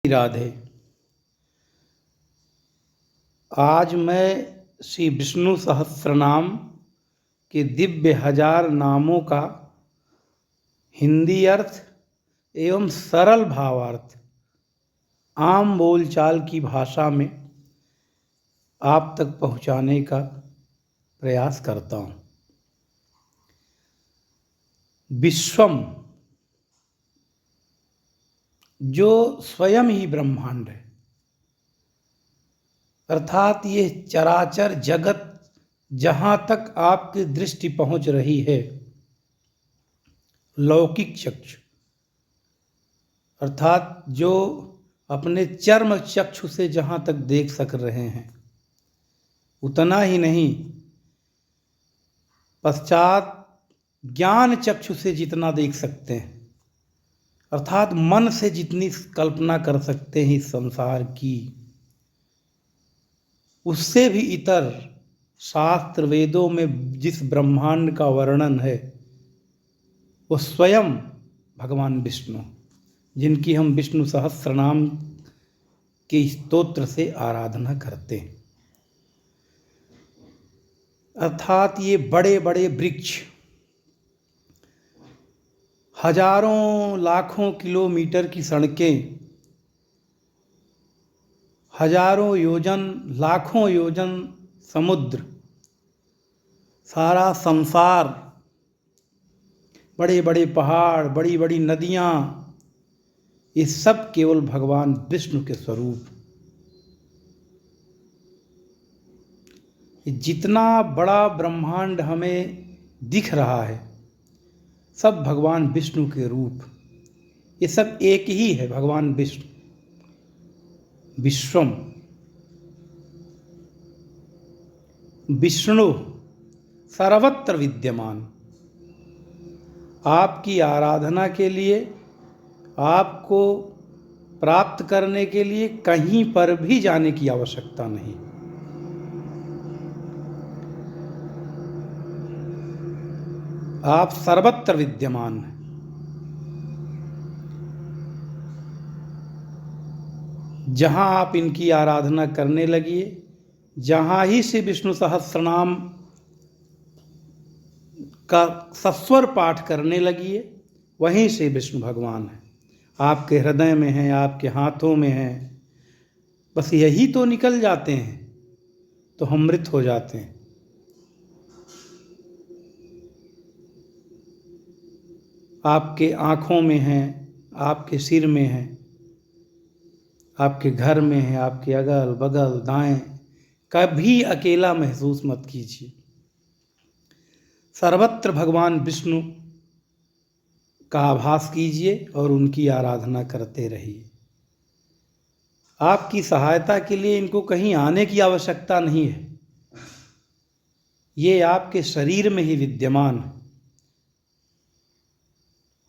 राधे। आज मैं श्री विष्णु सहस्त्रनाम के दिव्य 1000 नामों का हिंदी अर्थ एवं सरल भावार्थ आम बोलचाल की भाषा में आप तक पहुंचाने का प्रयास करता हूं। विश्वम जो स्वयं ही ब्रह्मांड है, अर्थात ये चराचर जगत जहाँ तक आपकी दृष्टि पहुँच रही है, लौकिक चक्षु अर्थात जो अपने चर्म चक्षु से जहाँ तक देख सक रहे हैं, उतना ही नहीं, पश्चात ज्ञान चक्षु से जितना देख सकते हैं, अर्थात मन से जितनी कल्पना कर सकते हैं इस संसार की, उससे भी इतर शास्त्र वेदों में जिस ब्रह्मांड का वर्णन है, वो स्वयं भगवान विष्णु, जिनकी हम विष्णु सहस्त्रनाम के स्तोत्र से आराधना करते हैं। अर्थात ये बड़े बड़े वृक्ष हजारों लाखों किलोमीटर की सड़कें, हजारों योजन लाखों योजन समुद्र, सारा संसार, बड़े बड़े पहाड़, बड़ी बड़ी नदियाँ, ये सब केवल भगवान विष्णु के स्वरूप। जितना बड़ा ब्रह्मांड हमें दिख रहा है, सब भगवान विष्णु के रूप। ये सब एक ही है, भगवान विष्णु। विश्वम विष्णु सर्वत्र विद्यमान। आपकी आराधना के लिए, आपको प्राप्त करने के लिए कहीं पर भी जाने की आवश्यकता नहीं। आप सर्वत्र विद्यमान हैं। जहाँ आप इनकी आराधना करने लगिए, जहाँ ही से विष्णु सहस्त्रनाम का सस्वर पाठ करने लगिए, वहीं से विष्णु भगवान है। आपके हृदय में हैं, आपके हाथों में हैं। बस यही तो निकल जाते हैं तो हम मृत हो जाते हैं। आपके आँखों में हैं, आपके सिर में हैं, आपके घर में है, आपके अगल बगल दाएं। कभी अकेला महसूस मत कीजिए। सर्वत्र भगवान विष्णु का आभास कीजिए और उनकी आराधना करते रहिए। आपकी सहायता के लिए इनको कहीं आने की आवश्यकता नहीं है। ये आपके शरीर में ही विद्यमान है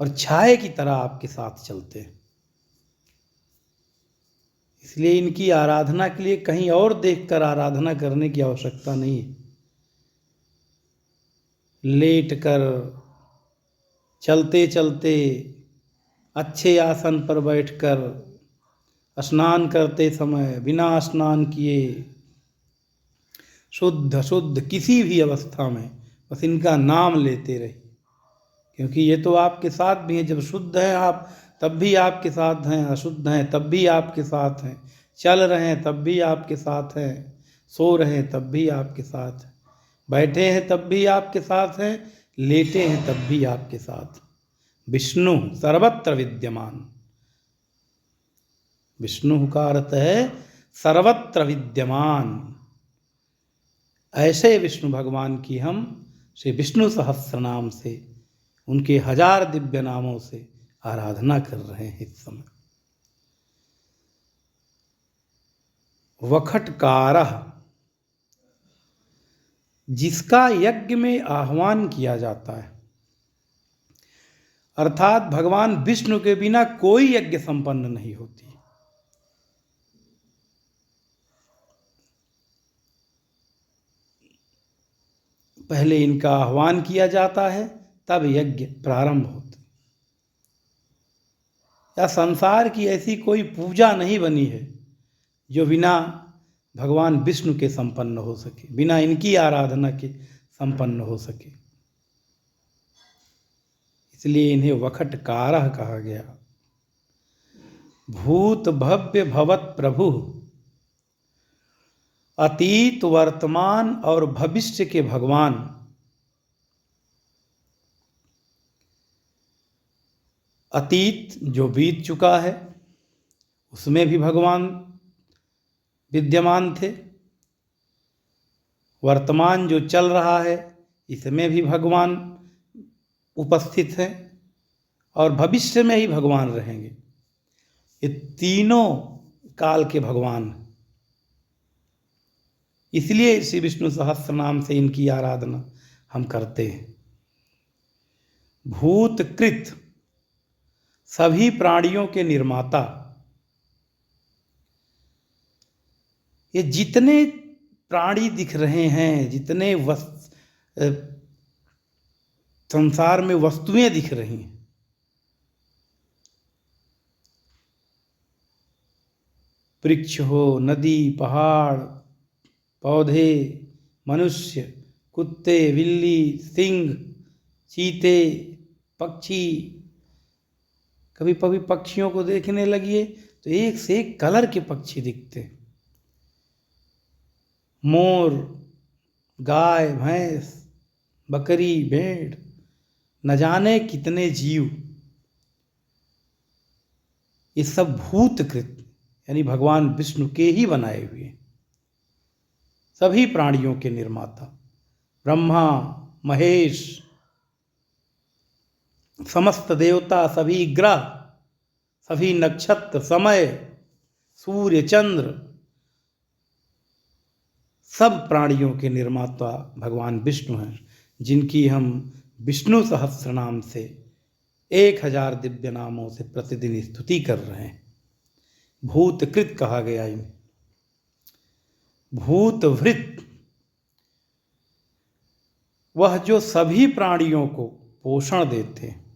और छाए की तरह आपके साथ चलते हैं। इसलिए इनकी आराधना के लिए कहीं और देखकर आराधना करने की आवश्यकता नहीं है। लेट कर, चलते चलते, अच्छे आसन पर बैठकर, स्नान करते समय, बिना स्नान किए, शुद्ध शुद्ध किसी भी अवस्था में बस इनका नाम लेते रहिए, क्योंकि ये तो आपके साथ भी हैं। जब शुद्ध हैं आप, तब भी आपके साथ हैं, अशुद्ध हैं तब भी आपके साथ हैं, चल रहे हैं तब भी आपके साथ हैं, सो रहे हैं तब भी आपके साथ हैं, बैठे हैं तब भी आपके साथ हैं, लेटे हैं तब भी आपके साथ। विष्णु सर्वत्र विद्यमान। विष्णु का अर्थ है सर्वत्र विद्यमान। ऐसे विष्णु भगवान की हम श्री विष्णु सहस्त्रनाम से, उनके 1000 दिव्य नामों से आराधना कर रहे हैं इस समय। वखटकारः, जिसका यज्ञ में आह्वान किया जाता है, अर्थात भगवान विष्णु के बिना कोई यज्ञ संपन्न नहीं होती। पहले इनका आह्वान किया जाता है, तब यज्ञ प्रारंभ होता है। या संसार की ऐसी कोई पूजा नहीं बनी है जो बिना भगवान विष्णु के संपन्न हो सके, बिना इनकी आराधना के संपन्न हो सके। इसलिए इन्हें वखटकारः कहा गया। भूत भव्य भवत प्रभु, अतीत वर्तमान और भविष्य के भगवान। अतीत जो बीत चुका है उसमें भी भगवान विद्यमान थे, वर्तमान जो चल रहा है इसमें भी भगवान उपस्थित हैं और भविष्य में ही भगवान रहेंगे। ये तीनों काल के भगवान हैं। इसलिए श्री विष्णु सहस्त्र नाम से इनकी आराधना हम करते हैं। भूतकृत, सभी प्राणियों के निर्माता। ये जितने प्राणी दिख रहे हैं, जितने संसार में वस्तुएं दिख रही हैं, वृक्ष हो, नदी, पहाड़, पौधे, मनुष्य, कुत्ते, बिल्ली, सिंह, चीते, पक्षी। कभी कभी पक्षियों को देखने लगिए तो एक से एक कलर के पक्षी दिखते हैं। मोर, गाय, भैंस, बकरी, भेड़, न जाने कितने जीव। ये सब भूतकृत यानी भगवान विष्णु के ही बनाए हुए हैं। सभी प्राणियों के निर्माता ब्रह्मा, महेश, समस्त देवता, सभी ग्रह, सभी नक्षत्र, समय, सूर्य, चंद्र, सब प्राणियों के निर्माता भगवान विष्णु हैं, जिनकी हम विष्णु सहस्त्र नाम से 1000 दिव्य नामों से प्रतिदिन स्तुति कर रहे हैं। भूतकृत कहा गया इन्हें। भूतभृत, वह जो सभी प्राणियों को पोषण देते हैं,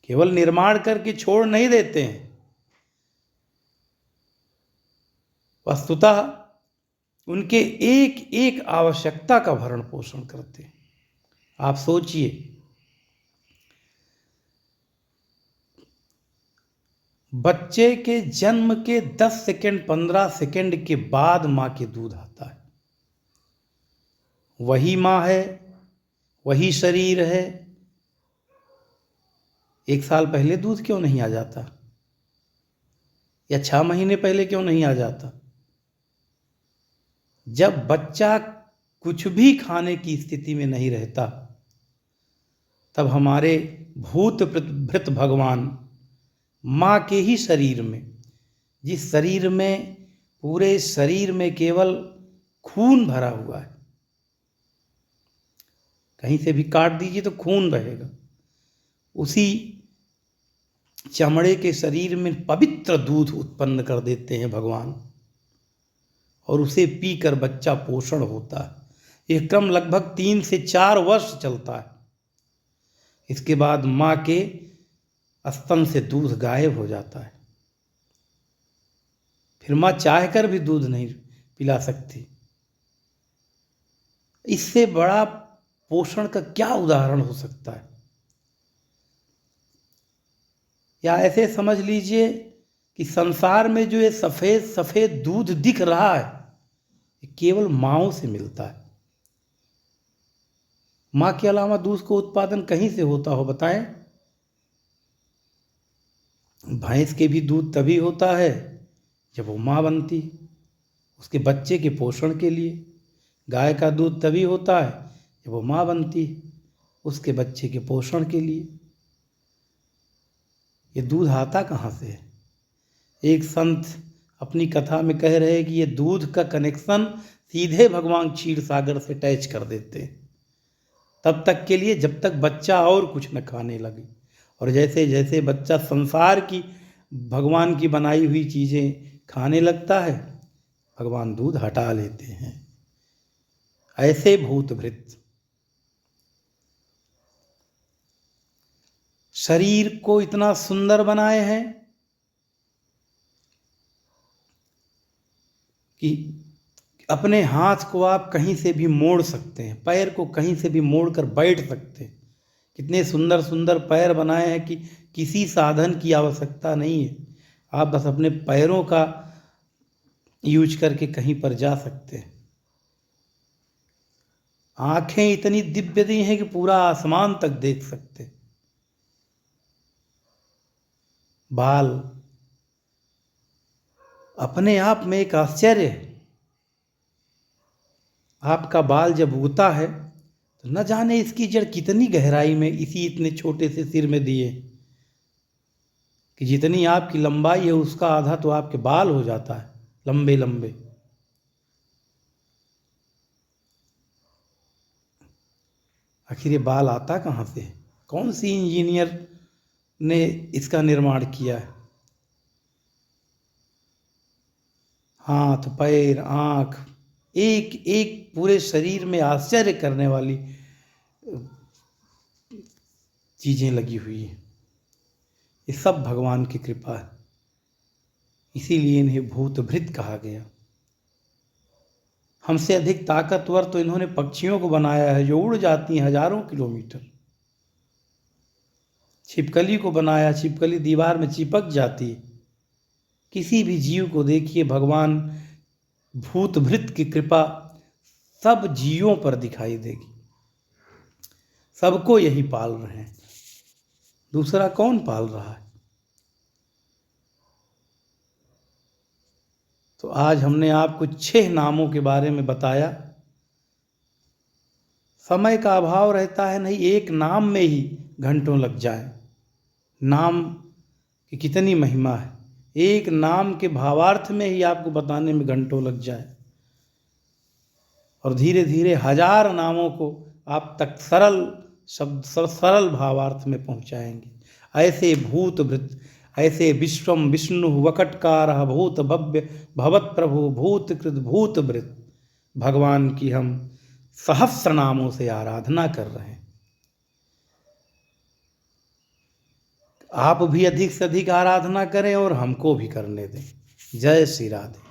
केवल निर्माण करके छोड़ नहीं देते हैं, वस्तुतः उनके एक एक आवश्यकता का भरण पोषण करते हैं। आप सोचिए, बच्चे के जन्म के 10 सेकंड 15 सेकंड के बाद माँ के दूध आता है। वही माँ है, वही शरीर है। 1 साल पहले दूध क्यों नहीं आ जाता, या 6 महीने पहले क्यों नहीं आ जाता? जब बच्चा कुछ भी खाने की स्थिति में नहीं रहता, तब हमारे भूतभृत भगवान माँ के ही शरीर में, जिस शरीर में पूरे शरीर में केवल खून भरा हुआ है, कहीं से भी काट दीजिए तो खून बहेगा, उसी चमड़े के शरीर में पवित्र दूध उत्पन्न कर देते हैं भगवान, और उसे पीकर बच्चा पोषण होता है। यह क्रम लगभग 3 से 4 वर्ष चलता है। इसके बाद माँ के स्तन से दूध गायब हो जाता है। फिर माँ चाहकर भी दूध नहीं पिला सकती। इससे बड़ा पोषण का क्या उदाहरण हो सकता है? या ऐसे समझ लीजिए कि संसार में जो ये सफ़ेद सफ़ेद दूध दिख रहा है, ये केवल माँओं से मिलता है। माँ के अलावा दूध का उत्पादन कहीं से होता हो बताएं? भैंस के भी दूध तभी होता है जब वो माँ बनती, उसके बच्चे के पोषण के लिए। गाय का दूध तभी होता है जब वो माँ बनती, उसके बच्चे के पोषण के लिए। ये दूध आता कहाँ से है? एक संत अपनी कथा में कह रहे हैं कि ये दूध का कनेक्शन सीधे भगवान क्षीर सागर से अटैच कर देते हैं, तब तक के लिए जब तक बच्चा और कुछ न खाने लगे। और जैसे जैसे बच्चा संसार की भगवान की बनाई हुई चीज़ें खाने लगता है, भगवान दूध हटा लेते हैं। ऐसे भूतभृत शरीर को इतना सुंदर बनाए हैं कि अपने हाथ को आप कहीं से भी मोड़ सकते हैं, पैर को कहीं से भी मोड़ कर बैठ सकते हैं। कितने सुंदर सुंदर पैर बनाए हैं कि किसी साधन की आवश्यकता नहीं है, आप बस अपने पैरों का यूज करके कहीं पर जा सकते हैं। आंखें इतनी दिव्य दी हैं कि पूरा आसमान तक देख सकते हैं। बाल अपने आप में एक आश्चर्य है। आपका बाल जब उगता है तो न जाने इसकी जड़ कितनी गहराई में इसी इतने छोटे से सिर में दिए कि जितनी आपकी लंबाई है उसका आधा तो आपके बाल हो जाता है, लंबे लंबे। आखिर ये बाल आता कहाँ से है? कौन सी इंजीनियर ने इसका निर्माण किया है? हाथ, पैर, आँख, एक एक पूरे शरीर में आश्चर्य करने वाली चीज़ें लगी हुई हैं। ये सब भगवान की कृपा है, इसीलिए इन्हें भूतभृत कहा गया। हमसे अधिक ताकतवर तो इन्होंने पक्षियों को बनाया है जो उड़ जाती हैं हजारों किलोमीटर। छिपकली को बनाया, छिपकली दीवार में चिपक जाती है। किसी भी जीव को देखिए, भगवान भूतभृत की कृपा सब जीवों पर दिखाई देगी। सबको यही पाल रहे हैं, दूसरा कौन पाल रहा है? तो आज हमने आपको 6 नामों के बारे में बताया। समय का अभाव रहता है, नहीं एक नाम में ही घंटों लग जाए। नाम की कितनी महिमा है, एक नाम के भावार्थ में ही आपको बताने में घंटों लग जाए, और धीरे धीरे 1000 नामों को आप तक सरल शब्द सरल भावार्थ में पहुंचाएंगे। ऐसे भूतभृत, ऐसे विश्वम विष्णु वकटकारः भूत भव्य भवत प्रभु भूतकृत भूतभृत भगवान की हम सहस्र नामों से आराधना कर रहे हैं। आप भी अधिक से अधिक आराधना करें और हमको भी करने दें। जय श्री राधे।